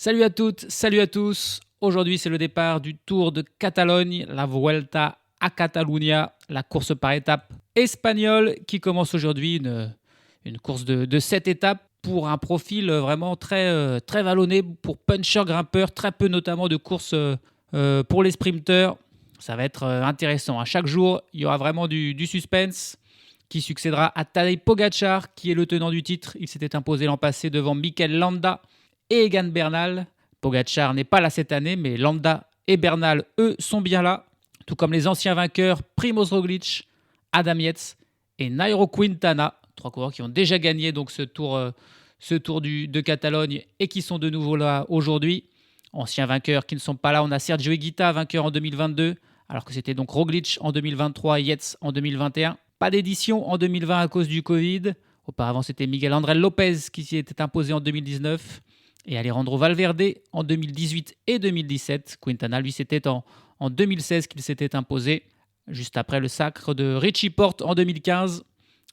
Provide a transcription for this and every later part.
Salut à toutes, salut à tous. Aujourd'hui, c'est le départ du Tour de Catalogne, la Vuelta a Catalunya, la course par étapes espagnole qui commence aujourd'hui, une course de 7 étapes pour un profil vraiment très vallonné pour puncher, grimpeur, très peu notamment de courses pour les sprinteurs. Ça va être intéressant. À chaque jour, il y aura vraiment du suspense qui succédera à Tadej Pogacar, qui est le tenant du titre. Il s'était imposé l'an passé devant Mikel Landa et Egan Bernal. Pogacar n'est pas là cette année, mais Landa et Bernal, eux, sont bien là. Tout comme les anciens vainqueurs Primoz Roglic, Adam Yates et Nairo Quintana. Trois coureurs qui ont déjà gagné donc ce tour de Catalogne et qui sont de nouveau là aujourd'hui. Anciens vainqueurs qui ne sont pas là, on a Sergio Higuita, vainqueur en 2022, alors que c'était donc Roglic en 2023 et Yates en 2021. Pas d'édition en 2020 à cause du Covid. Auparavant, c'était Miguel André Lopez qui s'y était imposé en 2019 et Alejandro Valverde en 2018 et 2017. Quintana, lui, c'était en 2016 qu'il s'était imposé, juste après le sacre de Richie Porte en 2015.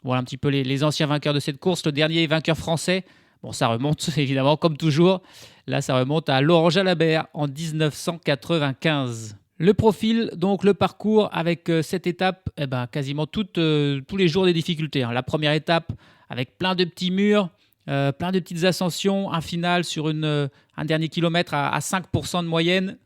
Voilà un petit peu les anciens vainqueurs de cette course. Le dernier vainqueur français, bon, ça remonte évidemment, comme toujours. Là, ça remonte à Laurent Jalabert en 1995. Le profil, donc le parcours avec cette étape, quasiment tous les jours des difficultés. La première étape avec plein de petits murs, plein de petites ascensions, un final sur un dernier kilomètre à 5% de moyenne.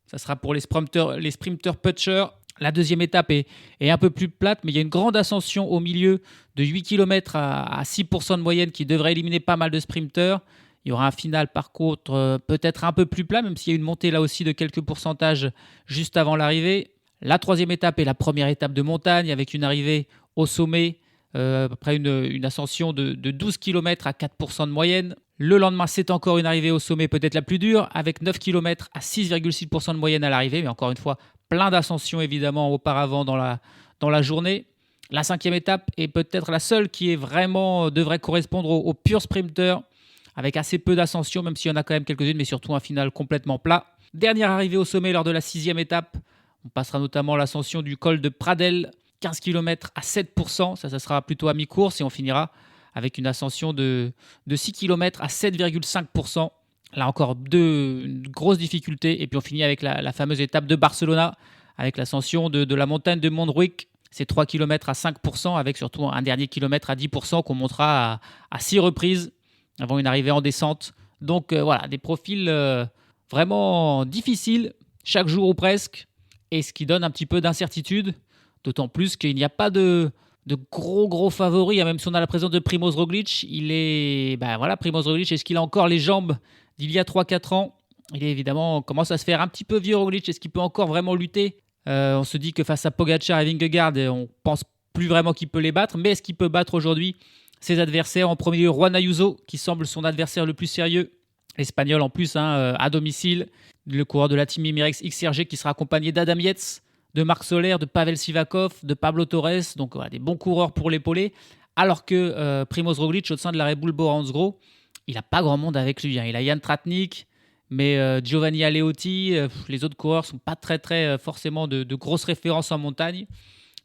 Ça sera pour les sprinters putchers. La deuxième étape est un peu plus plate, mais il y a une grande ascension au milieu de 8 km à 6% de moyenne qui devrait éliminer pas mal de sprinters. Il y aura un final par contre peut-être un peu plus plat, même s'il y a une montée là aussi de quelques pourcentages juste avant l'arrivée. La troisième étape est la première étape de montagne avec une arrivée au sommet, après une ascension de 12 km à 4% de moyenne. Le lendemain, c'est encore une arrivée au sommet peut-être la plus dure, avec 9 km à 6,6% de moyenne à l'arrivée, mais encore une fois, plein d'ascensions évidemment auparavant dans la journée. La cinquième étape est peut-être la seule qui devrait correspondre aux purs sprinters, avec assez peu d'ascension, même s'il y en a quand même quelques-unes, mais surtout un final complètement plat. Dernière arrivée au sommet lors de la sixième étape. On passera notamment l'ascension du col de Pradel, 15 km à 7%. Ça sera plutôt à mi-course et on finira avec une ascension de 6 km à 7,5%. Là encore, une grosse difficulté. Et puis on finit avec la fameuse étape de Barcelona, avec l'ascension de la montagne de Montjuïc. C'est 3 km à 5%, avec surtout un dernier kilomètre à 10% qu'on montera à 6 reprises avant une arrivée en descente. Donc voilà, des profils vraiment difficiles, chaque jour ou presque, et ce qui donne un petit peu d'incertitude, d'autant plus qu'il n'y a pas de gros favoris, même si on a la présence de Primoz Roglic. Primoz Roglic, est-ce qu'il a encore les jambes d'il y a 3-4 ans? Il est évidemment, commence à se faire un petit peu vieux Roglic, est-ce qu'il peut encore vraiment lutter? On se dit que face à Pogacar et Vingegaard, on pense plus vraiment qu'il peut les battre, mais est-ce qu'il peut battre aujourd'hui ses adversaires? En premier lieu, Juan Ayuso, qui semble son adversaire le plus sérieux. L'Espagnol en plus, à domicile. Le coureur de la Team Emirates XRG qui sera accompagné d'Adam Yates, de Marc Soler, de Pavel Sivakov, de Pablo Torres. Donc voilà, des bons coureurs pour l'épauler. Alors que Primoz Roglic, au sein de la Red Bull Bora Hansgrohe, il n'a pas grand monde avec lui. Il a Jan Tratnik, mais Giovanni Aleotti, les autres coureurs ne sont pas très forcément de grosses références en montagne.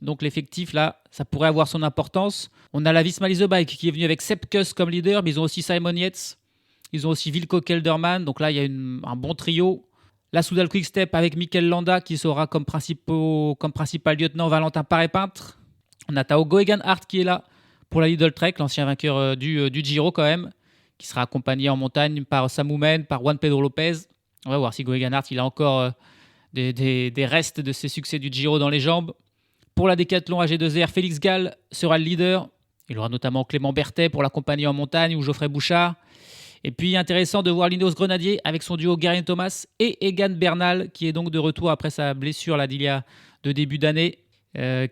Donc l'effectif, là, ça pourrait avoir son importance. On a la Visma Lease Bike qui est venue avec Sepp Kuss comme leader, mais ils ont aussi Simon Yates. Ils ont aussi Wilco Kelderman. Donc là, il y a un bon trio. La Soudal Quick-Step avec Mikel Landa qui sera comme principal lieutenant Valentin Paré-Peintre. On a Tao Geoghegan-Hart qui est là pour la Lidl Trek, l'ancien vainqueur du Giro quand même, qui sera accompagné en montagne par Sam Oomen, par Juan Pedro Lopez. On va voir si Geoghegan-Hart il a encore des restes de ses succès du Giro dans les jambes. Pour la Décathlon AG2R, Félix Gall sera le leader. Il aura notamment Clément Berthet pour l'accompagner en montagne ou Geoffrey Bouchard. Et puis intéressant de voir Linus Grenadier avec son duo Geraint Thomas et Egan Bernal qui est donc de retour après sa blessure là, d'il y a de début d'année.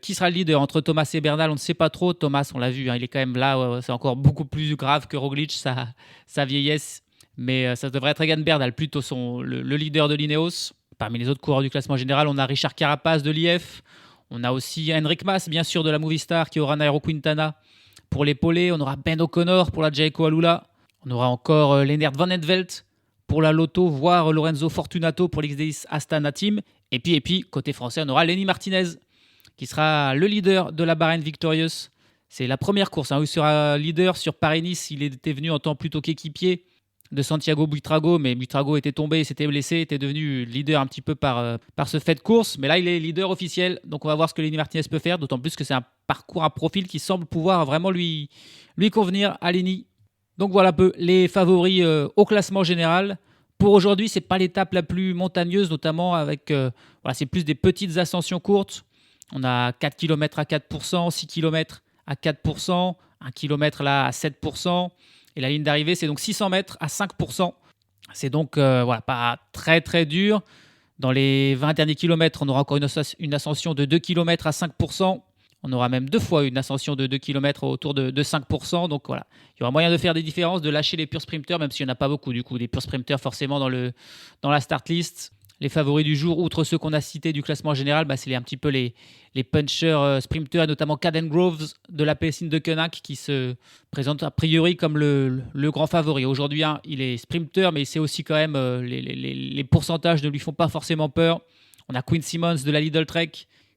Qui sera le leader entre Thomas et Bernal? On ne sait pas trop. Thomas, on l'a vu, il est quand même là. C'est encore beaucoup plus grave que Roglic, sa vieillesse. Mais ça devrait être Egan Bernal, plutôt le leader de l'Ineos. Parmi les autres coureurs du classement général, on a Richard Carapaz de l'IF. On a aussi Henrik Mas, bien sûr, de la Movistar, qui aura Nairo Quintana pour l'épauler. On aura Ben O'Connor pour la Jayco Alula. On aura encore Lennart Van Entvelt pour la Lotto, voire Lorenzo Fortunato pour l'XDX Astana Team. Et puis, côté français, on aura Lenny Martinez, qui sera le leader de la Bahrain Victorious. C'est la première course où il sera leader sur Paris-Nice. Il était venu en tant plutôt qu'équipier de Santiago Buitrago, mais Buitrago était tombé, s'était blessé, était devenu leader un petit peu par ce fait de course. Mais là, il est leader officiel, donc on va voir ce que Lenny Martinez peut faire, d'autant plus que c'est un parcours, un profil qui semble pouvoir vraiment lui convenir à Lenny. Donc voilà un peu les favoris au classement général. Pour aujourd'hui, ce n'est pas l'étape la plus montagneuse, notamment avec, c'est plus des petites ascensions courtes. On a 4 km à 4%, 6 km à 4%, 1 km là à 7%. Et la ligne d'arrivée, c'est donc 600 mètres à 5%. C'est donc pas très très dur. Dans les 20 derniers kilomètres, on aura encore une ascension de 2 km à 5%. On aura même 2 fois une ascension de 2 km autour de 5%. Donc voilà, il y aura moyen de faire des différences, de lâcher les purs sprinters, même s'il n'y en a pas beaucoup du coup. Des purs sprinters forcément dans la start list. Les favoris du jour, outre ceux qu'on a cités du classement général, c'est un petit peu les punchers sprinters, notamment Caden Groves de la PSN de Koenig qui se présente a priori comme le grand favori. Aujourd'hui, il est sprinter, mais c'est aussi quand même les pourcentages ne lui font pas forcément peur. On a Quinn Simmons de la Lidl Trek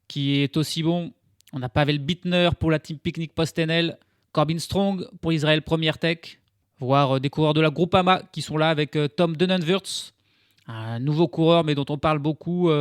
qui est aussi bon. On a Pavel Bittner pour la Team Picnic Post-NL, Corbin Strong pour Israel Premier Tech, voire des coureurs de la Groupama qui sont là avec Tom Dunenwurz, un nouveau coureur mais dont on parle beaucoup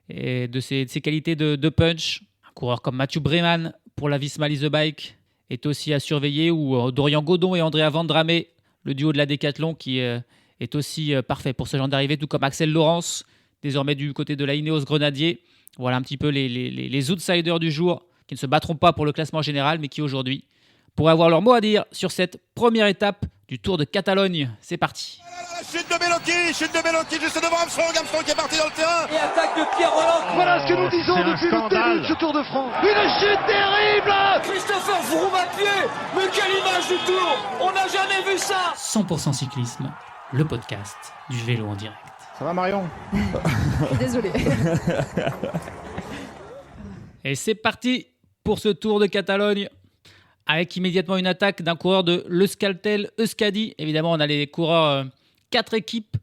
et de ses qualités de punch. Un coureur comme Mathieu Breman pour la Visma Lease Bike est aussi à surveiller, ou Dorian Godon et Andrea Vandramé, le duo de la Décathlon qui est aussi parfait pour ce genre d'arrivée, tout comme Axel Laurence, désormais du côté de la Ineos Grenadier. Voilà un petit peu les outsiders du jour qui ne se battront pas pour le classement général, mais qui aujourd'hui pourraient avoir leur mot à dire sur cette première étape du Tour de Catalogne. C'est parti. Chute de Bellocchi juste devant Armstrong qui est parti dans le terrain. Et attaque de Pierre Roland. Voilà ce que nous disons depuis le début de ce Tour de France. Une chute terrible. Christopher Froome à pied. Mais quelle image du Tour. On n'a jamais vu ça. 100% cyclisme, le podcast du vélo en direct. Ça va Marion? Désolé. Et c'est parti pour ce Tour de Catalogne, avec immédiatement une attaque d'un coureur de l'Euskaltel Euskadi. Évidemment, on a les coureurs, 4 équipes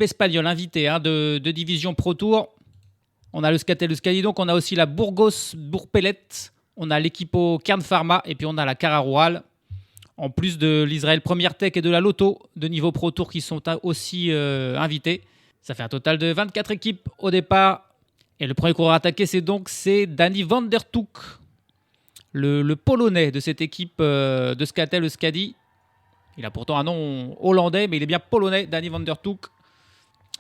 espagnoles invitées de division Pro Tour. On a l'Euskaltel Euskadi, donc on a aussi la Burgos Bourpelet, on a l'équipe au Kern Pharma, et puis on a la Cara Rural, en plus de l'Israël Premier Tech et de la Lotto de niveau Pro Tour qui sont aussi invités. Ça fait un total de 24 équipes au départ. Et le premier coureur attaqué, c'est Danny van der Toek, le Polonais de cette équipe de Euskaltel Euskadi. Il a pourtant un nom hollandais, mais il est bien polonais, Danny van der Toek.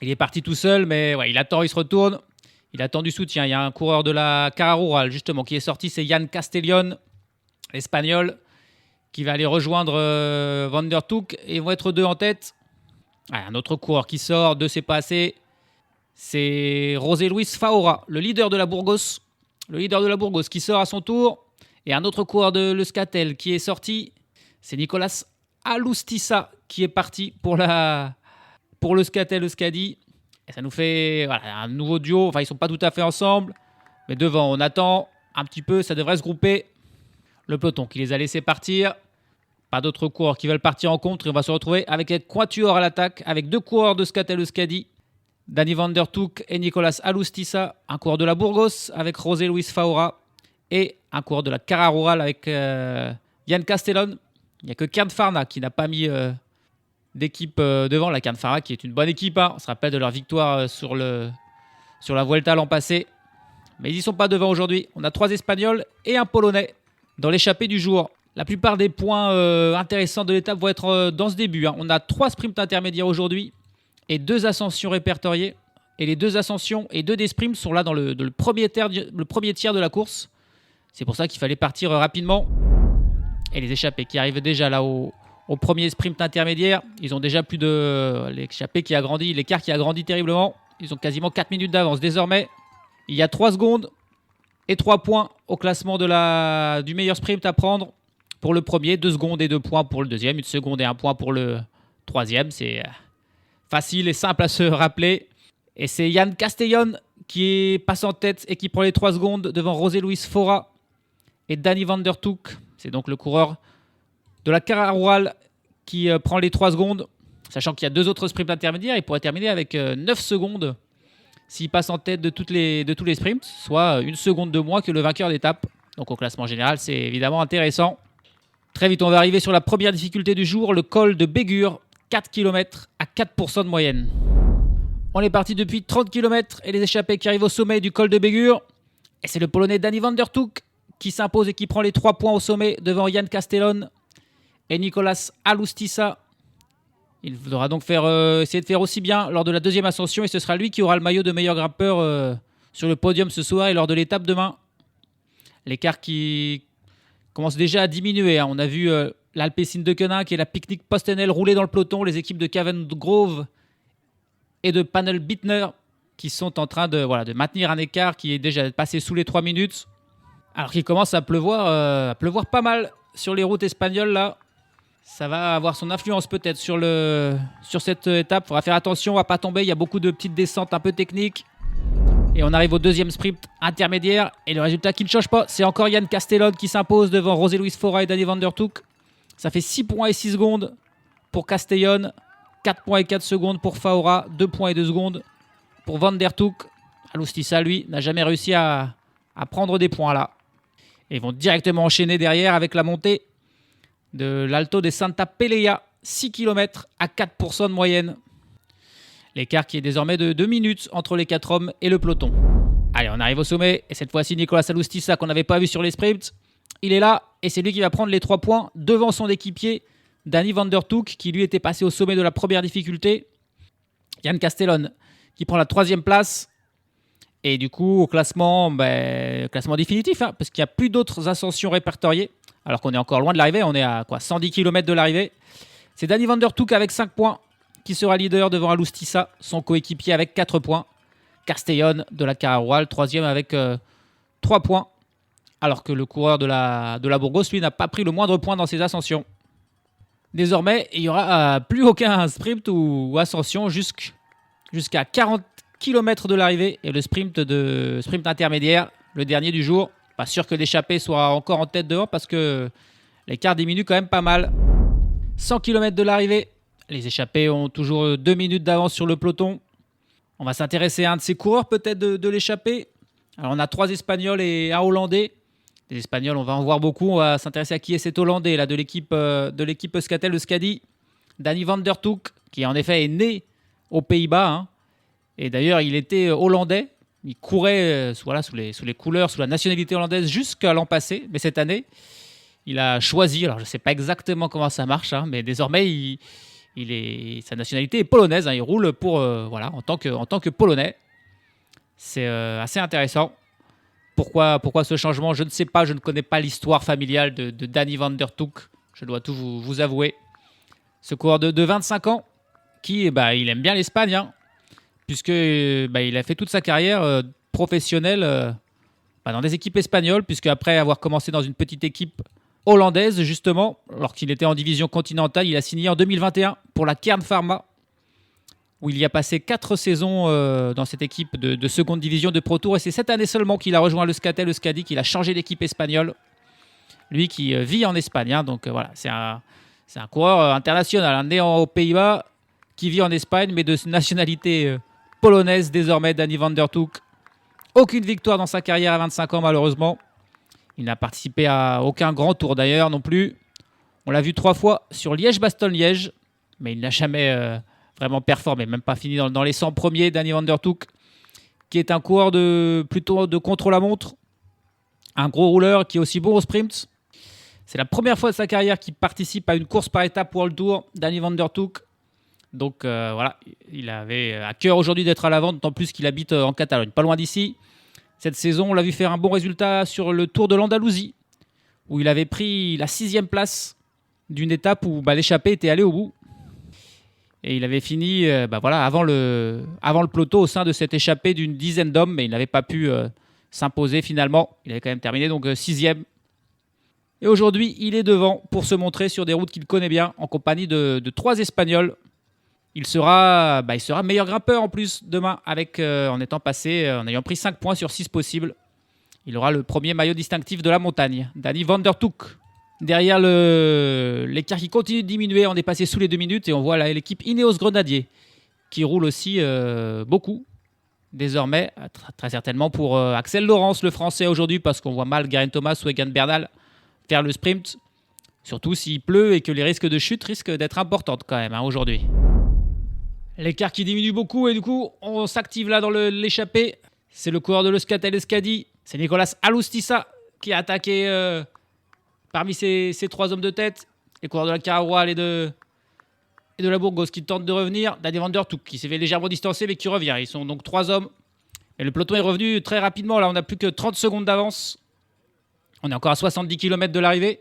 Il est parti tout seul, mais il attend, il se retourne. Il attend du soutien. Il y a un coureur de la Cara Rural, justement, qui est sorti, c'est Jan Castellón, espagnol, qui va aller rejoindre van der Toek, et ils vont être 2 en tête. Un autre coureur qui sort, 2 c'est pas assez. C'est José Luis Faora, le leader de la Burgos. Le leader de la Burgos qui sort à son tour. Et un autre coureur de l'Euskaltel qui est sorti, c'est Nicolas Alustissa qui est parti pour l'Euskaltel Euskadi. Et ça nous fait un nouveau duo. Enfin, ils ne sont pas tout à fait ensemble. Mais devant, on attend un petit peu. Ça devrait se grouper. Le peloton qui les a laissés partir. Pas d'autres coureurs qui veulent partir en contre. Et on va se retrouver avec un quatuor à l'attaque. Avec 2 coureurs de Euskaltel Euskadi. Danny van der Toek et Nicolas Alustissa. Un coureur de la Burgos avec José Luis Faora. Et un coureur de la Cara Rural avec Jan Castellón. Il n'y a que Kern Pharma qui n'a pas mis d'équipe devant. La Kern Pharma qui est une bonne équipe. On se rappelle de leur victoire sur la Vuelta l'an passé. Mais ils n'y sont pas devant aujourd'hui. On a 3 Espagnols et un Polonais dans l'échappée du jour. La plupart des points intéressants de l'étape vont être dans ce début. On a 3 sprints intermédiaires aujourd'hui et 2 ascensions répertoriées. Et les 2 ascensions et 2 des sprints sont là dans le premier tiers de la course. C'est pour ça qu'il fallait partir rapidement. Et les échappés qui arrivent déjà là au premier sprint intermédiaire, ils ont déjà plus de... L'échappée qui a grandi, l'écart qui a grandi terriblement. Ils ont quasiment 4 minutes d'avance. Désormais, il y a 3 secondes et 3 points au classement du meilleur sprint à prendre pour le premier. 2 secondes et 2 points pour le deuxième. 1 seconde et 1 point pour le troisième. C'est facile et simple à se rappeler. Et c'est Jan Castellón qui passe en tête et qui prend les 3 secondes devant José Luis Faora et Danny van der Toek. C'est donc le coureur de la Cara Rural qui prend les 3 secondes, sachant qu'il y a 2 autres sprints intermédiaires. Il pourrait terminer avec 9 secondes s'il passe en tête de tous les sprints, soit 1 seconde de moins que le vainqueur d'étape. Donc au classement général, c'est évidemment intéressant. Très vite, on va arriver sur la première difficulté du jour, le col de Bégur, 4 km à 4% de moyenne. On est parti depuis 30 km et les échappés qui arrivent au sommet du col de Bégur. Et c'est le Polonais Dani van der Toek qui s'impose et qui prend les 3 points au sommet devant Jan Castellón et Nicolas Alustissa. Il faudra donc essayer de faire aussi bien lors de la deuxième ascension et ce sera lui qui aura le maillot de meilleur grimpeur sur le podium ce soir et lors de l'étape demain. L'écart qui commence déjà à diminuer. On a vu l'Alpecin de Koenig et la Picnic Postenel rouler dans le peloton. Les équipes de Cavengrove et de Panel Bittner qui sont en train de maintenir un écart qui est déjà passé sous les 3 minutes. Alors qu'il commence à pleuvoir pas mal sur les routes espagnoles là. Ça va avoir son influence peut-être sur cette étape. Il faudra faire attention à ne pas tomber. Il y a beaucoup de petites descentes un peu techniques. Et on arrive au deuxième sprint intermédiaire. Et le résultat qui ne change pas, c'est encore Jan Castellón qui s'impose devant José Luis Fora et Dani van der Toek. Ça fait 6 points et 6 secondes pour Castellón. 4 points et 4 secondes pour Faura. 2 points et 2 secondes pour Van der Toek. Alustissa, lui, n'a jamais réussi à prendre des points là. Et ils vont directement enchaîner derrière avec la montée de l'Alto de Santa Pelea. 6 km à 4% de moyenne. L'écart qui est désormais de 2 minutes entre les 4 hommes et le peloton. Allez, on arrive au sommet. Et cette fois-ci, Nicolas Alustissa, qu'on n'avait pas vu sur les sprints, il est là. Et c'est lui qui va prendre les 3 points devant son équipier, Dani van der Toek, qui lui était passé au sommet de la première difficulté. Jan Castellón, qui prend la 3e place. Et du coup, au classement définitif, parce qu'il n'y a plus d'autres ascensions répertoriées, alors qu'on est encore loin de l'arrivée. On est à 110 km de l'arrivée. C'est Dani van der Toek avec 5 points qui sera leader devant Alustissa, son coéquipier avec 4 points. Castellón de la Cararual, 3e avec 3 points. Alors que le coureur de la Burgos, lui, n'a pas pris le moindre point dans ses ascensions. Désormais, il n'y aura plus aucun sprint ou ascension jusqu'à 40 km de l'arrivée et le sprint intermédiaire, le dernier du jour. Pas sûr que l'échappée soit encore en tête devant parce que l'écart diminue quand même pas mal. 100 km de l'arrivée, les échappés ont toujours 2 minutes d'avance sur le peloton. On va s'intéresser à un de ces coureurs peut-être de l'échappée. Alors on a 3 Espagnols et un Hollandais. Les Espagnols, on va en voir beaucoup. On va s'intéresser à qui est cet Hollandais là, de l'équipe Euskaltel Euskadi. Dani van der Toek, qui en effet est né aux Pays-Bas. Et d'ailleurs, il était hollandais. Il courait sous les couleurs, sous la nationalité hollandaise jusqu'à l'an passé. Mais cette année, il a choisi, alors je ne sais pas exactement comment ça marche, mais désormais, sa nationalité est polonaise. Il roule en tant que Polonais. C'est assez intéressant. Pourquoi ce changement? Je ne sais pas. Je ne connais pas l'histoire familiale de Dani van der Toek. Je dois tout vous avouer. Ce coureur de 25 ans qui il aime bien l'Espagne. Puisque il a fait toute sa carrière professionnelle dans des équipes espagnoles, puisque après avoir commencé dans une petite équipe hollandaise, justement, lorsqu'il était en division continentale, il a signé en 2021 pour la Kern Pharma, où il y a passé 4 saisons dans cette équipe de seconde division de Pro Tour, et c'est cette année seulement qu'il a rejoint l'Euskaltel Euskadi, qu'il a changé d'équipe espagnole, lui qui vit en Espagne. Donc voilà, c'est un coureur international, né aux Pays-Bas, qui vit en Espagne, mais de nationalité polonaise désormais, Dani van der Toek. Aucune victoire dans sa carrière à 25 ans malheureusement. Il n'a participé à aucun grand tour d'ailleurs non plus. On l'a vu 3 fois sur Liège-Bastogne-Liège, mais il n'a jamais vraiment performé, même pas fini dans les 100 premiers. Dani van der Toek, qui est un coureur plutôt de contre-la-montre, un gros rouleur qui est aussi bon au sprint. C'est la première fois de sa carrière qu'il participe à une course par étape World Tour, Dani van der Toek. Donc il avait à cœur aujourd'hui d'être à l'avant, d'autant plus qu'il habite en Catalogne, pas loin d'ici. Cette saison, on l'a vu faire un bon résultat sur le Tour de l'Andalousie, où il avait pris la 6e place d'une étape où l'échappée était allée au bout. Et il avait fini avant le peloton au sein de cette échappée d'une dizaine d'hommes, mais il n'avait pas pu s'imposer finalement. Il avait quand même terminé donc 6e. Et aujourd'hui, il est devant pour se montrer sur des routes qu'il connaît bien, en compagnie de 3 Espagnols. Il sera meilleur grimpeur en plus demain, en ayant pris 5 points sur 6 possibles. Il aura le premier maillot distinctif de la montagne, Dani van der Toek. Derrière l'écart qui continue de diminuer, on est passé sous les 2 minutes et on voit là l'équipe Ineos Grenadier qui roule aussi beaucoup. Désormais, très certainement pour Axel Laurence, le français aujourd'hui, parce qu'on voit mal Geraint Thomas ou Egan Bernal faire le sprint. Surtout s'il pleut et que les risques de chute risquent d'être importants quand même aujourd'hui. L'écart qui diminue beaucoup et du coup on s'active là dans l'échappée. C'est le coureur de l'Euskaltel Euskadi. C'est Nicolas Alustissa qui a attaqué parmi ces 3 hommes de tête. Les coureurs de la Cararoual et de la Burgos qui tentent de revenir. Danny Van Der Toek qui s'est fait légèrement distancer mais qui revient. Ils sont donc 3 hommes. Et le peloton est revenu très rapidement. Là on n'a plus que 30 secondes d'avance. On est encore à 70 km de l'arrivée.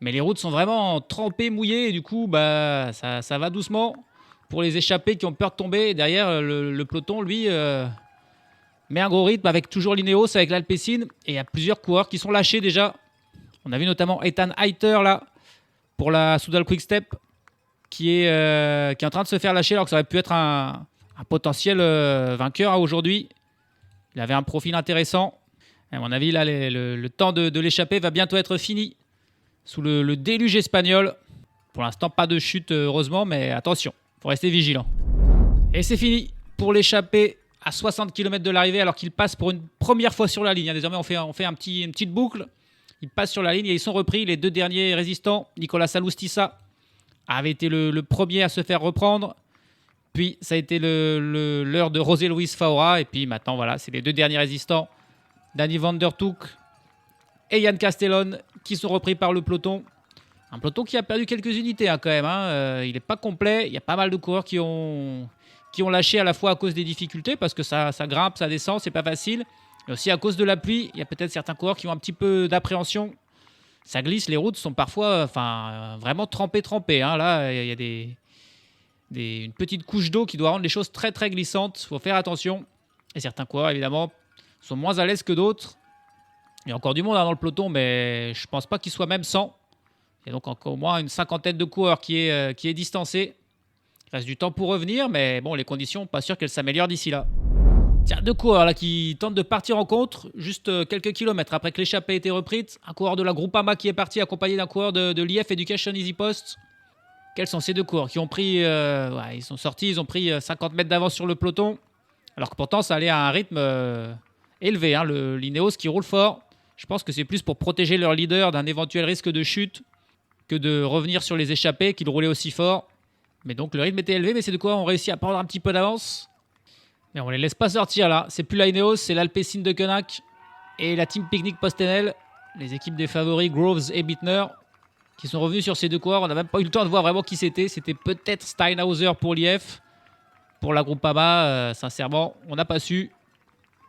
Mais les routes sont vraiment trempées, mouillées. Et du coup ça va doucement pour les échappés qui ont peur de tomber. Et derrière le peloton lui met un gros rythme avec toujours l'Ineos, avec l'Alpecin. Et il y a plusieurs coureurs qui sont lâchés déjà. On a vu notamment Ethan Hayter là pour la Soudal Quick-Step qui est en train de se faire lâcher alors que ça aurait pu être un potentiel vainqueur aujourd'hui. Il avait un profil intéressant. À mon avis, là, le temps de l'échappée va bientôt être fini sous le déluge espagnol. Pour l'instant, pas de chute, heureusement, mais attention, il faut rester vigilant. Et c'est fini pour l'échappée à 60 km de l'arrivée alors qu'il passe pour une première fois sur la ligne. Désormais, on fait une petite boucle. Ils passent sur la ligne et ils sont repris. Les 2 derniers résistants, Nicolas Alustissa avait été le premier à se faire reprendre. Puis ça a été l'heure de José Luis Faura. Et puis maintenant, voilà, c'est les 2 derniers résistants, Danny Van Der Toek et Yann Castellón, qui sont repris par le peloton. Un peloton qui a perdu quelques unités quand même. Il n'est pas complet. Il y a pas mal de coureurs qui ont lâché à la fois à cause des difficultés, parce que ça grimpe, ça descend, c'est pas facile. Et aussi à cause de la pluie, il y a peut-être certains coureurs qui ont un petit peu d'appréhension. Ça glisse, les routes sont parfois vraiment trempées. Là, il y a une petite couche d'eau qui doit rendre les choses très très glissantes. Il faut faire attention. Et certains coureurs, évidemment, sont moins à l'aise que d'autres. Il y a encore du monde dans le peloton, mais je ne pense pas qu'il soit même 100. Il y a donc encore au moins une 50aine de coureurs qui est distancé. Il reste du temps pour revenir, mais bon, les conditions, pas sûr qu'elles s'améliorent d'ici là. Tiens, 2 coureurs là qui tentent de partir en contre, juste quelques kilomètres après que l'échappée ait été reprise. Un coureur de la Groupama qui est parti accompagné d'un coureur de l'IF Education Easy Post. Quels sont ces 2 coureurs qui ont pris... ils sont sortis, ils ont pris 50 mètres d'avance sur le peloton. Alors que pourtant, ça allait à un rythme élevé. L'Ineos qui roule fort. Je pense que c'est plus pour protéger leur leader d'un éventuel risque de chute que de revenir sur les échappés qui roulaient aussi fort. Mais donc le rythme était élevé, mais ces 2 coureurs ont réussi à prendre un petit peu d'avance. Mais on les laisse pas sortir là. C'est plus la Ineos, c'est l'Alpecin de Koenig et la Team Picnic Postenel, les équipes des favoris Groves et Bittner, qui sont revenus sur ces 2 coureurs. On n'a même pas eu le temps de voir vraiment qui c'était. C'était peut-être Steinhauser pour l'IF. Pour la Groupama, sincèrement, on n'a pas su.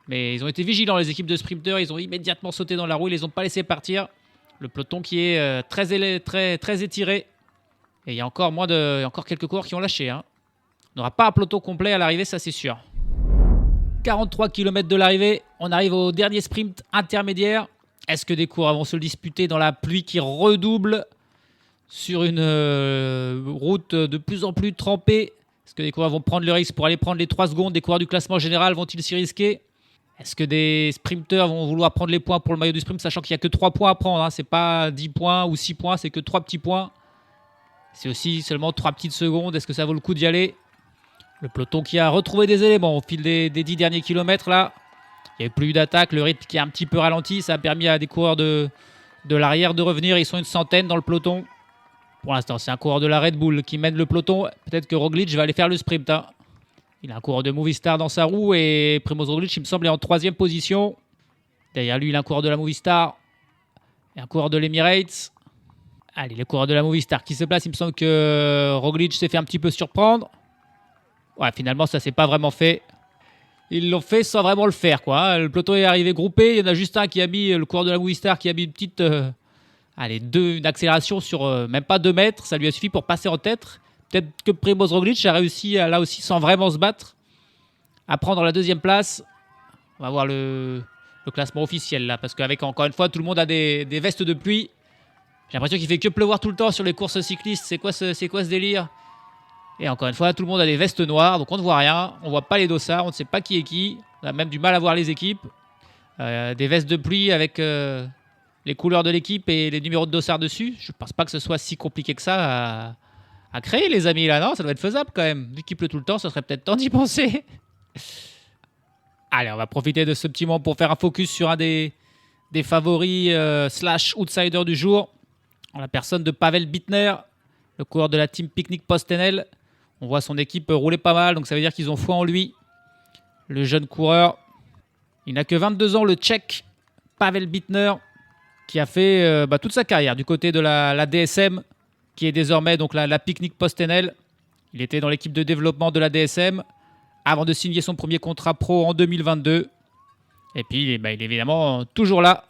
Mais ils ont été vigilants, les équipes de sprinteurs. Ils ont immédiatement sauté dans la roue. Ils les ont pas laissé partir. Le peloton qui est très étiré. Et il y a encore quelques coureurs qui ont lâché. On n'aura pas un peloton complet à l'arrivée, ça c'est sûr. 43 km de l'arrivée. On arrive au dernier sprint intermédiaire. Est-ce que des coureurs vont se le disputer dans la pluie qui redouble sur une route de plus en plus trempée? Est-ce que des coureurs vont prendre le risque pour aller prendre les 3 secondes? Des coureurs du classement général vont-ils s'y risquer? Est-ce que des sprinteurs vont vouloir prendre les points pour le maillot du sprint, sachant qu'il n'y a que 3 points à prendre, c'est pas 10 points ou 6 points, c'est que 3 petits points. C'est aussi seulement 3 petites secondes. Est-ce que ça vaut le coup d'y aller? Le peloton qui a retrouvé des éléments au fil des 10 derniers kilomètres là. Il n'y a eu plus d'attaque, le rythme qui a un petit peu ralenti. Ça a permis à des coureurs de l'arrière de revenir. Ils sont une centaine dans le peloton. Pour l'instant, c'est un coureur de la Red Bull qui mène le peloton. Peut-être que Roglic va aller faire le sprint. Il a un coureur de Movistar dans sa roue et Primož Roglic, il me semble, est en 3e position. Derrière lui, il a un coureur de la Movistar et un coureur de l'Emirates. Allez, les coureurs de la Movistar qui se placent. Il me semble que Roglic s'est fait un petit peu surprendre. Ouais, finalement, ça s'est pas vraiment fait. Ils l'ont fait sans vraiment le faire, quoi. Le peloton est arrivé groupé. Il y en a juste un qui a mis, le coureur de la Movistar, qui a mis une petite... une accélération sur même pas 2 mètres. Ça lui a suffi pour passer en tête. Peut-être que Primož Roglic a réussi, là aussi, sans vraiment se battre, à prendre la 2e place. On va voir le classement officiel, là. Parce qu'avec, encore une fois, tout le monde a des vestes de pluie. J'ai l'impression qu'il fait que pleuvoir tout le temps sur les courses cyclistes. C'est quoi ce délire? Et encore une fois, tout le monde a des vestes noires, donc on ne voit rien. On ne voit pas les dossards, on ne sait pas qui est qui. On a même du mal à voir les équipes. Des vestes de pluie avec les couleurs de l'équipe et les numéros de dossards dessus. Je ne pense pas que ce soit si compliqué que ça à créer, les amis. Là, non, ça doit être faisable quand même. Vu qu'il pleut tout le temps, ça serait peut-être temps d'y penser. Allez, on va profiter de ce petit moment pour faire un focus sur un des favoris / outsiders du jour. en la personne de Pavel Bittner, le coureur de la team Picnic PostNL. On voit son équipe rouler pas mal, donc ça veut dire qu'ils ont foi en lui. Le jeune coureur, il n'a que 22 ans, le Tchèque Pavel Bittner, qui a fait toute sa carrière du côté de la DSM, qui est désormais donc la Picnic PostNL. Il était dans l'équipe de développement de la DSM avant de signer son premier contrat pro en 2022. Et puis il est évidemment toujours là.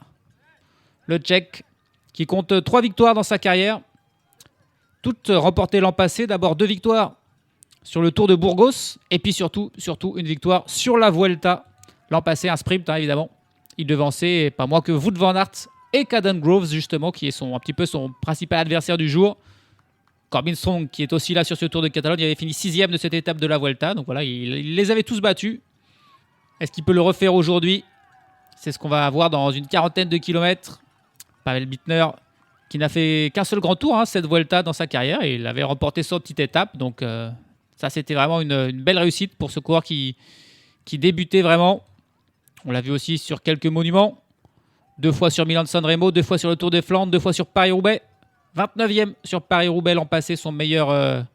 Le Tchèque qui compte 3 victoires dans sa carrière. Toutes remportées l'an passé. D'abord 2 victoires sur le Tour de Burgos. Et puis surtout une victoire sur la Vuelta. L'an passé, un sprint évidemment. Il devançait pas moins que Wout van Aert et Caden Groves justement, qui est un petit peu son principal adversaire du jour. Corbin Strong, qui est aussi là sur ce Tour de Catalogne, il avait fini 6e de cette étape de la Vuelta. Donc voilà, il les avait tous battus. Est-ce qu'il peut le refaire aujourd'hui? C'est ce qu'on va voir dans une quarantaine de kilomètres. Pavel Bittner, qui n'a fait qu'un seul grand tour, cette Vuelta dans sa carrière. Et il avait remporté 100 petites étapes. Donc ça, c'était vraiment une belle réussite pour ce coureur qui débutait vraiment. On l'a vu aussi sur quelques monuments. 2 fois sur Milan-San Remo, 2 fois sur le Tour des Flandres, 2 fois sur Paris-Roubaix. 29e sur Paris-Roubaix l'an passé, son meilleur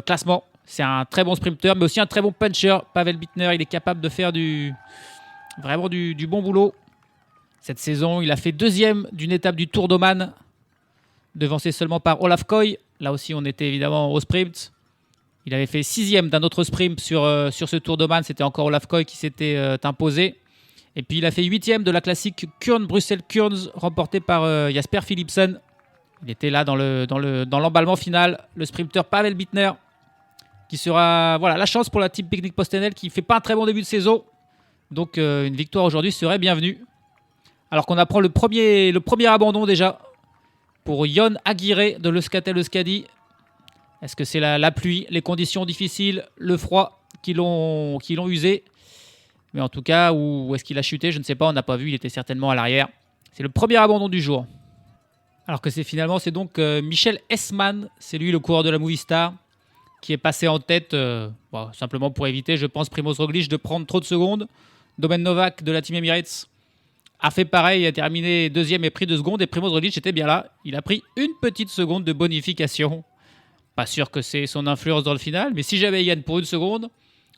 classement. C'est un très bon sprinter, mais aussi un très bon puncher. Pavel Bittner, il est capable de faire vraiment du bon boulot. Cette saison, il a fait 2e d'une étape du Tour d'Oman, devancé seulement par Olaf Koy. Là aussi, on était évidemment au sprint. Il avait fait 6e d'un autre sprint sur ce Tour d'Oman. C'était encore Olaf Koy qui s'était imposé. Et puis il a fait 8e de la classique Kuurne-Bruxelles-Kuurne, remportée par Jasper Philipsen. Il était là dans l'emballement final, le sprinter Pavel Bittner, qui sera la chance pour la team Picnic PostNL, qui ne fait pas un très bon début de saison. Donc une victoire aujourd'hui serait bienvenue. Alors qu'on apprend le premier abandon déjà pour Jon Aguirre de l'Euskaltel-Euskadi. Est-ce que c'est la pluie, les conditions difficiles, le froid qui l'ont usé? Mais en tout cas, où est-ce qu'il a chuté? Je ne sais pas, on n'a pas vu, il était certainement à l'arrière. C'est le premier abandon du jour. Alors que c'est donc Michel Hessmann, c'est lui le coureur de la Movistar, qui est passé en tête, simplement pour éviter, je pense, Primoz Roglic de prendre trop de secondes. Domen Novak de la Team Emirates a fait pareil, a terminé 2e et pris 2 secondes. Et Primoz Roglic était bien là, il a pris une petite seconde de bonification. Pas sûr que c'est son influence dans le final, mais si jamais il gagne pour 1 seconde...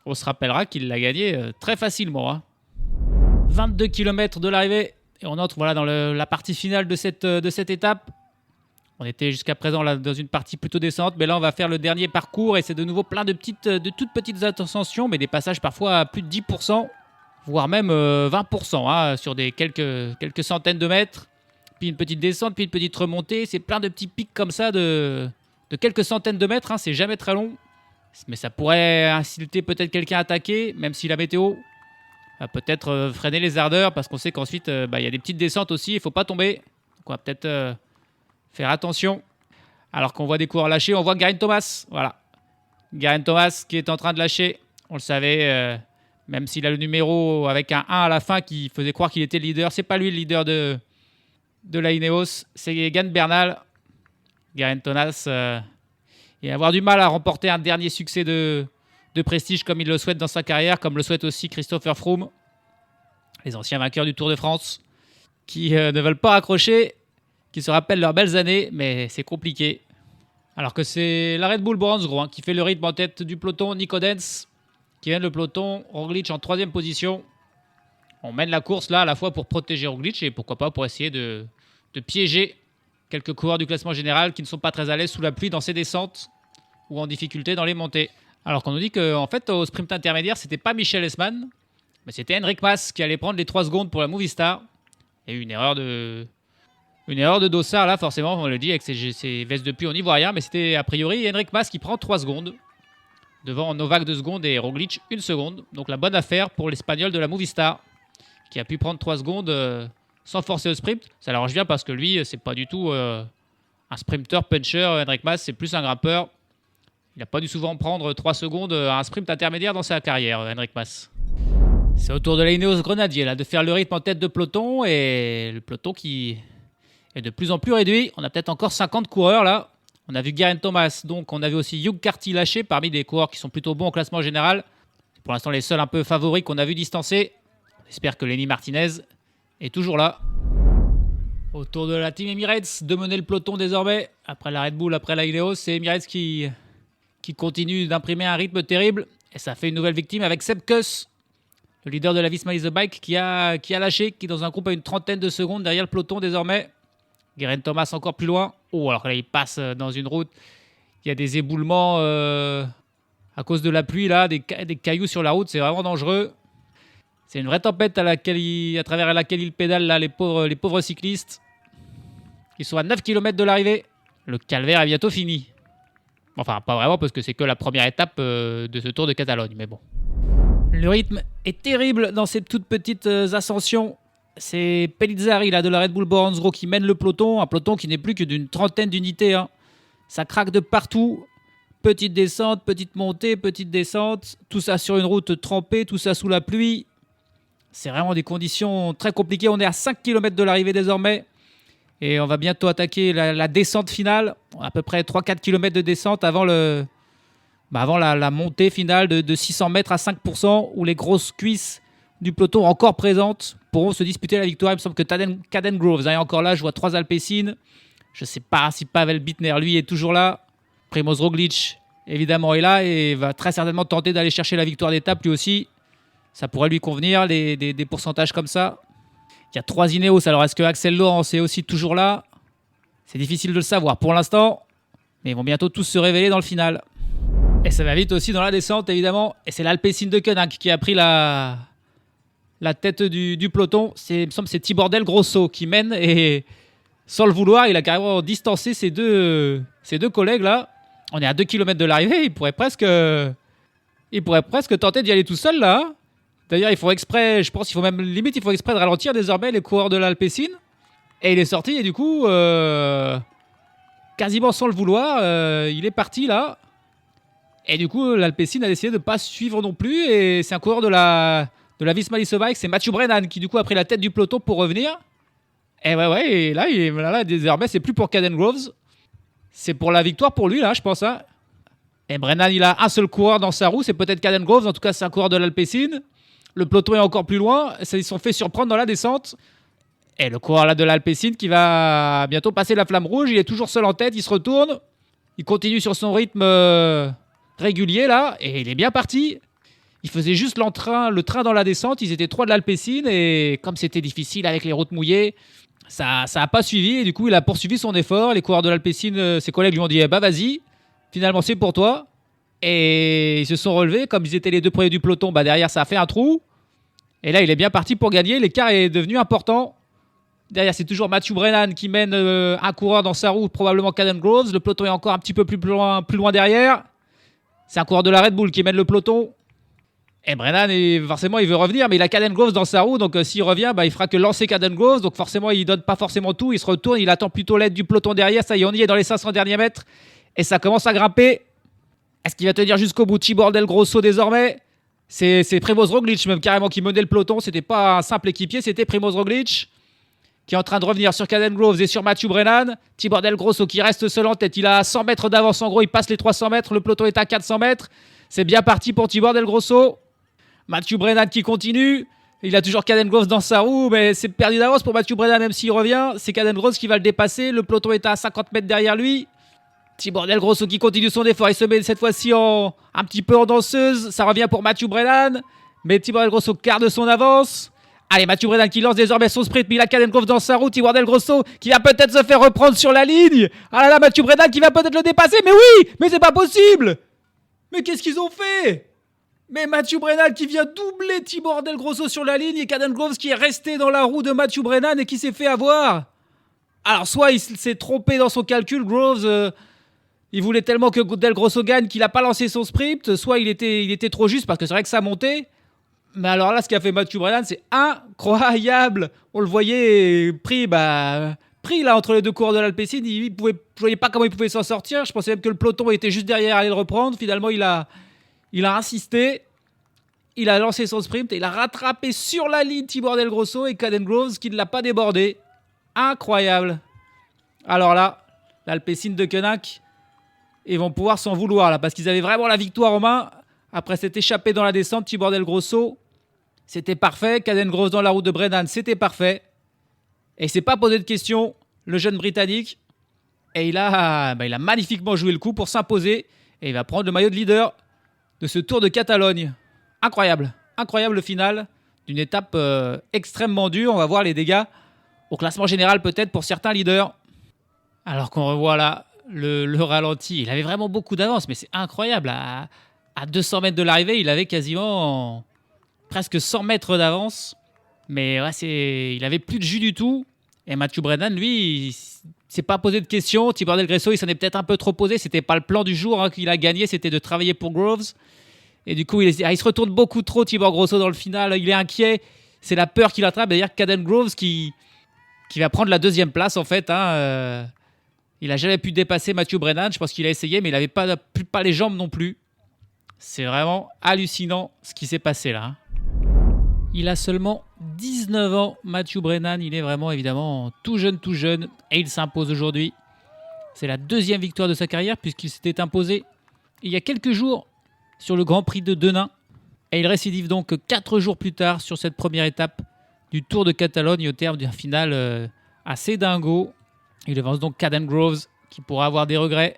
on se rappellera qu'il l'a gagné très facilement. 22 km de l'arrivée. Et on entre dans la partie finale de cette étape. On était jusqu'à présent là, dans une partie plutôt descente. Mais là, on va faire le dernier parcours. Et c'est de nouveau plein de toutes petites ascensions. Mais des passages parfois à plus de 10%. Voire même 20% sur des quelques centaines de mètres. Puis une petite descente, puis une petite remontée. C'est plein de petits pics comme ça de quelques centaines de mètres. C'est jamais très long. Mais ça pourrait inciter peut-être quelqu'un à attaquer, même si la météo va peut-être freiner les ardeurs, parce qu'on sait qu'ensuite, il y a des petites descentes aussi, il ne faut pas tomber. Donc on va peut-être faire attention. Alors qu'on voit des coureurs lâcher, on voit Geraint Thomas. Voilà. Geraint Thomas qui est en train de lâcher. On le savait, même s'il a le numéro avec un 1 à la fin qui faisait croire qu'il était le leader. C'est pas lui le leader de la Ineos, c'est Egan Bernal. Geraint Thomas... et avoir du mal à remporter un dernier succès de prestige comme il le souhaite dans sa carrière, comme le souhaite aussi Christopher Froome, les anciens vainqueurs du Tour de France, qui ne veulent pas raccrocher, qui se rappellent leurs belles années, mais c'est compliqué. Alors que c'est la Red Bull Bronsgro qui fait le rythme en tête du peloton, Nico Denz, qui mène le peloton, Roglic en 3e position. On mène la course là à la fois pour protéger Roglic et pourquoi pas pour essayer de piéger quelques coureurs du classement général qui ne sont pas très à l'aise sous la pluie dans ces descentes ou en difficulté dans les montées. Alors qu'on nous dit qu'en fait, au sprint intermédiaire, c'était pas Michel Hessmann, mais c'était Enric Mas qui allait prendre les 3 secondes pour la Movistar. Il y a eu une erreur de Dossard là, forcément, on le dit, avec ses vestes de pluie, on n'y voit rien, mais c'était a priori Enric Mas qui prend 3 secondes devant Novak 2 secondes et Roglic 1 seconde. Donc la bonne affaire pour l'Espagnol de la Movistar qui a pu prendre 3 secondes sans forcer le sprint. Ça l'arrange bien parce que lui, c'est pas du tout un sprinter puncher. Enric Mas, c'est plus un grimpeur. Il n'a pas dû souvent prendre 3 secondes à un sprint intermédiaire dans sa carrière, Enric Mas. C'est au tour de la Ineos Grenadier là, de faire le rythme en tête de peloton, et le peloton qui est de plus en plus réduit. On a peut-être encore 50 coureurs là. On a vu Geraint Thomas, donc on a vu aussi Hugh Carty lâcher parmi des coureurs qui sont plutôt bons au classement général. C'est pour l'instant les seuls un peu favoris qu'on a vu distancer. On espère que Lenny Martinez est toujours là. Autour de la team Emirates de mener le peloton désormais. Après la Red Bull, après la Ineos, c'est Emirates qui continue d'imprimer un rythme terrible. Et ça fait une nouvelle victime avec Sepp Kuss, le leader de la Visma Lease Bike, qui a lâché, qui dans un groupe a une trentaine de secondes derrière le peloton désormais. Geraint Thomas encore plus loin. Oh, alors là, il passe dans une route. Il y a des éboulements à cause de la pluie, là, des cailloux sur la route. C'est vraiment dangereux. C'est une vraie tempête à travers laquelle il pédale, là, les pauvres cyclistes. Ils sont à 9 km de l'arrivée. Le calvaire est bientôt fini. Enfin, pas vraiment, parce que c'est que la première étape de ce Tour de Catalogne, mais bon. Le rythme est terrible dans ces toutes petites ascensions. C'est Pellizzari là, de la Red Bull Boranzro qui mène le peloton. Un peloton qui n'est plus que d'une trentaine d'unités. Hein. Ça craque de partout. Petite descente, petite montée, petite descente. Tout ça sur une route trempée, tout ça sous la pluie. C'est vraiment des conditions très compliquées. On est à 5 km de l'arrivée désormais. Et on va bientôt attaquer la descente finale. À peu près 3-4 km de descente avant la montée finale de 600 mètres à 5%, où les grosses cuisses du peloton encore présentes pourront se disputer la victoire. Il me semble que Caden Groves est encore là. Je vois 3 Alpecin. Je ne sais pas si Pavel Bittner, lui, est toujours là. Primoz Roglic, évidemment, est là et va très certainement tenter d'aller chercher la victoire d'étape lui aussi. Ça pourrait lui convenir, des pourcentages comme ça. Il y a 3 Ineos. Alors, est-ce que Axel Laurence est aussi toujours là? C'est difficile de le savoir pour l'instant. Mais ils vont bientôt tous se révéler dans le final. Et ça va vite aussi dans la descente, évidemment. Et c'est l'Alpecin de Koenig qui a pris la tête du peloton. Il me semble que c'est Tibor Del Grosso qui mène. Et sans le vouloir, il a carrément distancé ses deux collègues-là. On est à 2 km de l'arrivée. Il pourrait presque tenter d'y aller tout seul, là. D'ailleurs, il faut exprès, je pense qu'il faut même limite, il faut exprès de ralentir désormais les coureurs de l'Alpecin. Et il est sorti et du coup, quasiment sans le vouloir, il est parti là. Et du coup, l'Alpecin a décidé de ne pas suivre non plus. Et c'est un coureur de la Visma Lease Bike, c'est Mathieu Brennan qui du coup a pris la tête du peloton pour revenir. Et ouais, et là, désormais, c'est plus pour Caden Groves. C'est pour la victoire pour lui là, je pense. Hein. Et Brennan, il a un seul coureur dans sa roue, c'est peut-être Caden Groves. En tout cas, c'est un coureur de l'Alpecin. Le peloton est encore plus loin. Ils se sont fait surprendre dans la descente. Et le coureur là de l'Alpecin qui va bientôt passer la flamme rouge. Il est toujours seul en tête. Il se retourne. Il continue sur son rythme régulier là. Et il est bien parti. Il faisait juste le train dans la descente. Ils étaient 3 de l'Alpecin. Et comme c'était difficile avec les routes mouillées, ça n'a pas suivi. Et du coup, il a poursuivi son effort. Les coureurs de l'Alpecin, ses collègues lui ont dit bah vas-y. Finalement, c'est pour toi. Et ils se sont relevés. Comme ils étaient les 2 premiers du peloton, bah derrière, ça a fait un trou. Et là, il est bien parti pour gagner. L'écart est devenu important. Derrière, c'est toujours Mathieu Brennan qui mène un coureur dans sa roue, probablement Caden Groves. Le peloton est encore un petit peu plus loin derrière. C'est un coureur de la Red Bull qui mène le peloton. Et Brennan, forcément, il veut revenir, mais il a Caden Groves dans sa roue. Donc, s'il revient, il fera que lancer Caden Groves. Donc, forcément, il ne donne pas forcément tout. Il se retourne, il attend plutôt l'aide du peloton derrière. Ça y est, on y est dans les 500 derniers mètres. Et ça commence à grimper. Est-ce qu'il va tenir jusqu'au bout? Tibor Del Grosso désormais. C'est Primoz Roglic même carrément qui menait le peloton. C'était pas un simple équipier, c'était Primoz Roglic qui est en train de revenir sur Caden Groves et sur Mathieu Brennan. Tibor Del Grosso qui reste seul en tête. Il a 100 mètres d'avance en gros. Il passe les 300 mètres. Le peloton est à 400 mètres. C'est bien parti pour Tibor Del Grosso. Mathieu Brennan qui continue. Il a toujours Caden Groves dans sa roue, mais c'est perdu d'avance pour Mathieu Brennan même s'il revient. C'est Caden Groves qui va le dépasser. Le peloton est à 50 mètres derrière lui. Tibor Del Grosso qui continue son effort. Il se met cette fois-ci un petit peu en danseuse. Ça revient pour Mathieu Brennan. Mais Tibor Del Grosso garde son avance. Allez, Mathieu Brennan qui lance désormais son sprint. Mais il a Caden Groves dans sa roue. Tibor Del Grosso qui va peut-être se faire reprendre sur la ligne. Ah là là, Mathieu Brennan qui va peut-être le dépasser. Mais oui, mais c'est pas possible. Mais qu'est-ce qu'ils ont fait? Mais Mathieu Brennan qui vient doubler Tibor Del Grosso sur la ligne. Et Caden Groves qui est resté dans la roue de Mathieu Brennan et qui s'est fait avoir. Alors, soit il s'est trompé dans son calcul, Groves... il voulait tellement que Del Grosso gagne qu'il n'a pas lancé son sprint. Soit il était trop juste parce que c'est vrai que ça montait. Mais alors là, ce qu'a fait Mathieu Brennan, c'est incroyable. On le voyait pris là entre les 2 coureurs de l'Alpecin. Je ne voyais pas comment il pouvait s'en sortir. Je pensais même que le peloton était juste derrière, aller le reprendre. Finalement, il a insisté. Il a lancé son sprint et il a rattrapé sur la ligne Tibor Del Grosso et Caden Groves qui ne l'a pas débordé. Incroyable. Alors là, l'Alpecin de Koenig, ils vont pouvoir s'en vouloir là parce qu'ils avaient vraiment la victoire en main. Après s'être échappé dans la descente, Tibor Del Grosso, c'était parfait. Caden Groves dans la route de Brennan, c'était parfait. Et il s'est pas posé de questions, le jeune Britannique. Et il a magnifiquement joué le coup pour s'imposer. Et il va prendre le maillot de leader de ce Tour de Catalogne. Incroyable. Incroyable le final d'une étape extrêmement dure. On va voir les dégâts au classement général peut-être pour certains leaders. Alors qu'on revoit là le ralenti. Il avait vraiment beaucoup d'avance, mais c'est incroyable. À 200 mètres de l'arrivée, il avait quasiment presque 100 mètres d'avance. Mais ouais, il avait plus de jus du tout. Et Mathieu Brennan, lui, il s'est pas posé de questions. Tibor Del Gresso, il s'en est peut-être un peu trop posé. C'était pas le plan du jour qu'il a gagné, c'était de travailler pour Groves. Et du coup, il se retourne beaucoup trop, Tibor Grosso, dans le final. Il est inquiet. C'est la peur qui l'attrape. D'ailleurs, Caden Groves qui va prendre la deuxième place, en fait. Il n'a jamais pu dépasser Mathieu Brennan. Je pense qu'il a essayé, mais il n'avait pas les jambes non plus. C'est vraiment hallucinant ce qui s'est passé là. Il a seulement 19 ans, Mathieu Brennan. Il est vraiment, évidemment, tout jeune. Et il s'impose aujourd'hui. C'est la deuxième victoire de sa carrière, puisqu'il s'était imposé il y a quelques jours sur le Grand Prix de Denain. Et il récidive donc 4 jours plus tard sur cette première étape du Tour de Catalogne au terme d'un final assez dingo. Il devance donc Caden Groves qui pourra avoir des regrets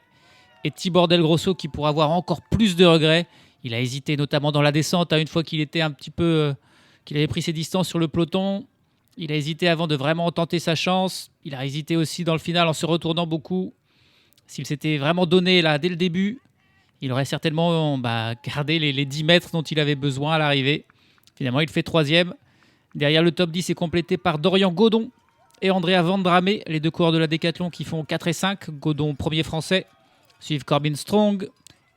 et Tibor Del Grosso qui pourra avoir encore plus de regrets. Il a hésité notamment dans la descente une fois qu'il était un petit peu qu'il avait pris ses distances sur le peloton. Il a hésité avant de vraiment tenter sa chance. Il a hésité aussi dans le final en se retournant beaucoup. S'il s'était vraiment donné là dès le début, il aurait certainement gardé les 10 mètres dont il avait besoin à l'arrivée. Finalement, il fait 3e. Derrière, le top 10 est complété par Dorian Godon et Andrea Vendrame, les deux coureurs de la Décathlon qui font 4 et 5. Godon, premier français. Suivent Corbin Strong,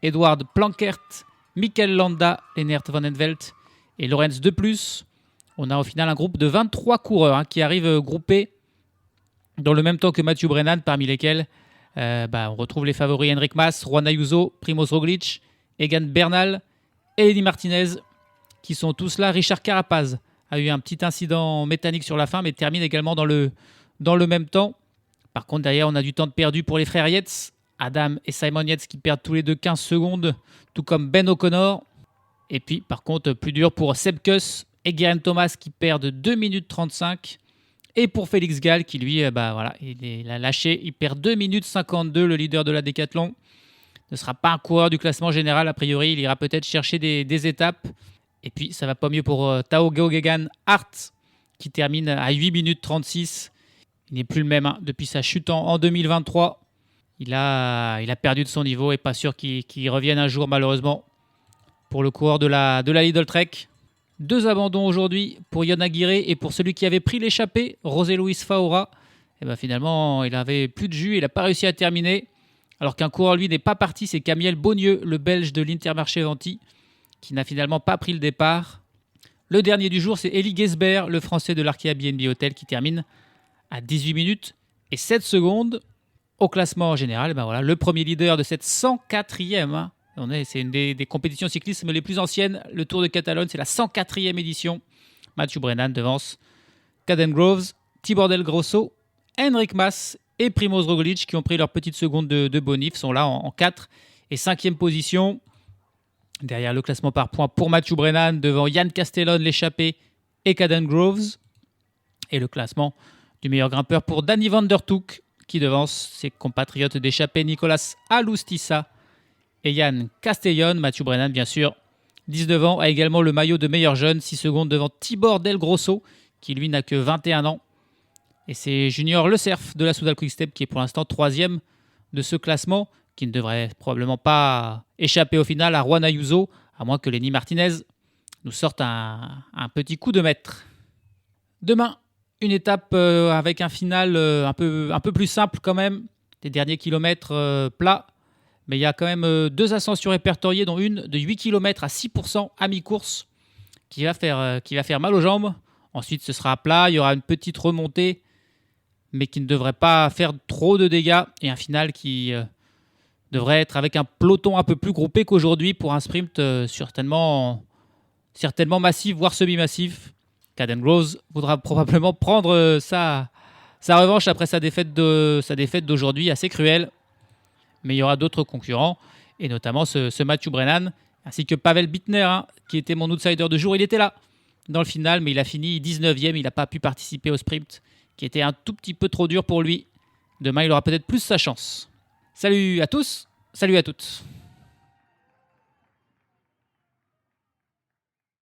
Edward Plankert, Mikel Landa, Lennart Van Envelt et Lorenz De Plus. On a au final un groupe de 23 coureurs qui arrivent groupés dans le même temps que Mathieu Brennan, parmi lesquels on retrouve les favoris Enric Mas, Juan Ayuso, Primoz Roglic, Egan Bernal et Lenny Martinez qui sont tous là. Richard Carapaz a eu un petit incident mécanique sur la fin mais termine également dans le même temps. Par contre derrière on a du temps de perdu pour les frères Yates, Adam et Simon Yates qui perdent tous les deux 15 secondes, tout comme Ben O'Connor. Et puis par contre plus dur pour Seb Kuss et Geraint Thomas qui perdent 2 minutes 35. Et pour Félix Gall qui lui, il a lâché, il perd 2 minutes 52, le leader de la Décathlon. Ne sera pas un coureur du classement général, a priori, il ira peut-être chercher des étapes. Et puis ça va pas mieux pour Tao Geoghegan Hart qui termine à 8 minutes 36. Il n'est plus le même depuis sa chute en 2023. Il a perdu de son niveau et pas sûr qu'il revienne un jour malheureusement pour le coureur de la Lidl Trek. 2 abandons aujourd'hui pour Yon Aguirre et pour celui qui avait pris l'échappée, José Luis Faura. Et finalement, il avait plus de jus, il n'a pas réussi à terminer. Alors qu'un coureur, lui, n'est pas parti, c'est Camiel Beaunieu, le Belge de l'Intermarché Venti, qui n'a finalement pas pris le départ. Le dernier du jour, c'est Elie Gesbert, le Français de l'Arkea BNB Hotel, qui termine à 18 minutes et 7 secondes. Au classement en général, le premier leader de cette 104e. C'est une des compétitions cyclisme les plus anciennes. Le Tour de Catalogne, c'est la 104e édition. Mathieu Brennan devance Caden Groves, Tibor Del Grosso, Enric Mas et Primoz Roglic qui ont pris leur petite seconde de bonif, sont là en 4 et 5e position. Derrière le classement par points pour Mathieu Brennan, devant Yann Castellon, l'échappé et Caden Groves. Et le classement du meilleur grimpeur pour Danny van der Toek qui devance ses compatriotes d'échappée Nicolas Alustissa et Yann Castellon. Mathieu Brennan, bien sûr, 19 ans, a également le maillot de meilleur jeune, 6 secondes devant Tibor Del Grosso, qui lui n'a que 21 ans. Et c'est Junior Le Cerf de la Soudal Quick-Step qui est pour l'instant 3e de ce classement, qui ne devrait probablement pas échapper au final à Juan Ayuso, à moins que Lenny Martinez nous sorte un petit coup de maître. Demain, une étape avec un final un peu plus simple quand même, des derniers kilomètres plats. Mais il y a quand même 2 ascensions répertoriées, dont une de 8 km à 6% à mi-course, qui va faire mal aux jambes. Ensuite, ce sera plat, il y aura une petite remontée, mais qui ne devrait pas faire trop de dégâts. Et un final qui devrait être avec un peloton un peu plus groupé qu'aujourd'hui pour un sprint certainement massif, voire semi-massif. Caden Groves voudra probablement prendre sa revanche après sa défaite d'aujourd'hui, assez cruelle. Mais il y aura d'autres concurrents, et notamment ce Mathieu Brennan, ainsi que Pavel Bittner, qui était mon outsider de jour. Il était là dans le final, mais il a fini 19e, il n'a pas pu participer au sprint qui était un tout petit peu trop dur pour lui. Demain, il aura peut-être plus sa chance. Salut à tous, salut à toutes.